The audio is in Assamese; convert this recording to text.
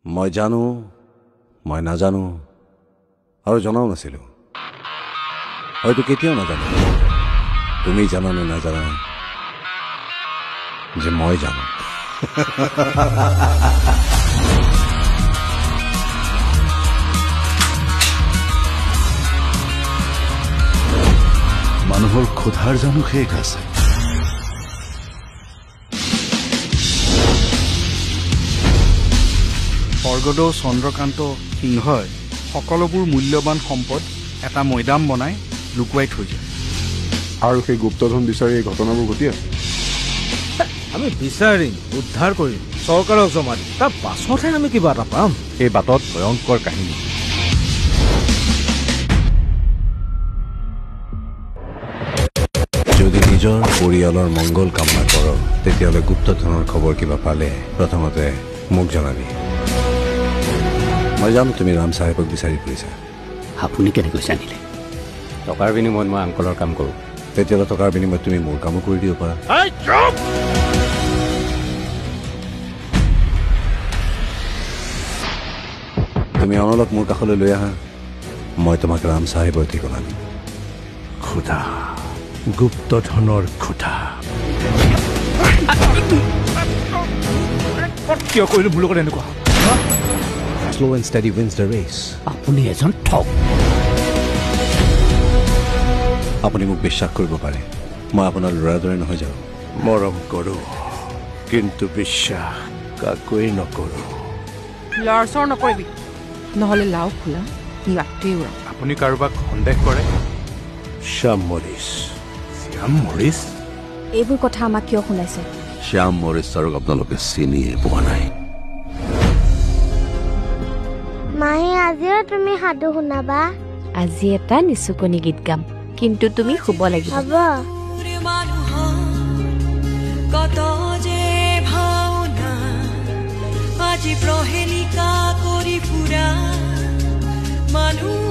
মই জানো মই নাজানো আৰু জনাও নাছিলো হয়তো কেতিয়াও নাজানো তুমি জানা নে নাজানা যে মই জানো মানুহৰ ক্ষুধাৰ জানো শেষ আছে স্বৰ্গদেউ চন্দ্ৰকান্ত সিংহই সকলোবোৰ মূল্যৱান সম্পদ এটা মৈদাম বনাই লুকুৱাই থৈ যায় আৰু সেই গুপ্তধন বিচাৰি এই ঘটনাবোৰ ঘটি আছে আমি বিচাৰিম উদ্ধাৰ কৰিম চৰকাৰক জমা দিম তাৰ পাছতহে আমি কিবা এটা পাম এই বাটত ভয়ংকৰ কাহিনী যদি নিজৰ পৰিয়ালৰ মংগল কামনা কৰ তেতিয়াহ'লে গুপ্তধনৰ খবৰ কিবা পালে প্ৰথমতে মোক জনাবি মই জানো তুমি ৰাম চাহেবক বিচাৰি ফুৰিছা আপুনি কেনেকৈ জানিলে টকাৰ বিনিময়ত মই আংকলৰ কাম কৰোঁ তেতিয়াহ'লে টকাৰ বিনিময়ত তুমি মোৰ কামো কৰি দিব পাৰা তুমি অনলক মোৰ কাষলৈ লৈ আহা মই তোমাক ৰাম চাহেবৰ ঠিকনা দিম ক্ষুধা গুপ্তধনৰ ক্ষুধা কিয় কৰিলো মোৰ লগত এনেকুৱা Slow and steady wins the race. আপুনি এজন ঠগ আপুনি মোক বিশ্বাস কৰিব পাৰে মই আপোনাৰ ল'ৰাৰ দৰে নহয় যাওঁ মৰম কৰোঁ কিন্তু বিশ্বাস কাকোৱেই নকৰোঁ লৰচৰ নকৰিবি নহ'লে লাও খোলা লাটে উৰা আপুনি কাৰোবাক সন্দেহ কৰে শ্যাম মৰিছ এইবোৰ কথা আমাক কিয় শুনাইছে শ্যাম মৰিছাৰক আপোনালোকে চিনিয়ে পোৱা নাই মাহী আজিও তুমি সাধু শুনাবা আজি এটা নিচুকনি গীত গাম কিন্তু তুমি শুব লাগিব হ'ব কত যে ভাওনা আজি প্ৰহেলিকা কৰি ফুৰা মানুহ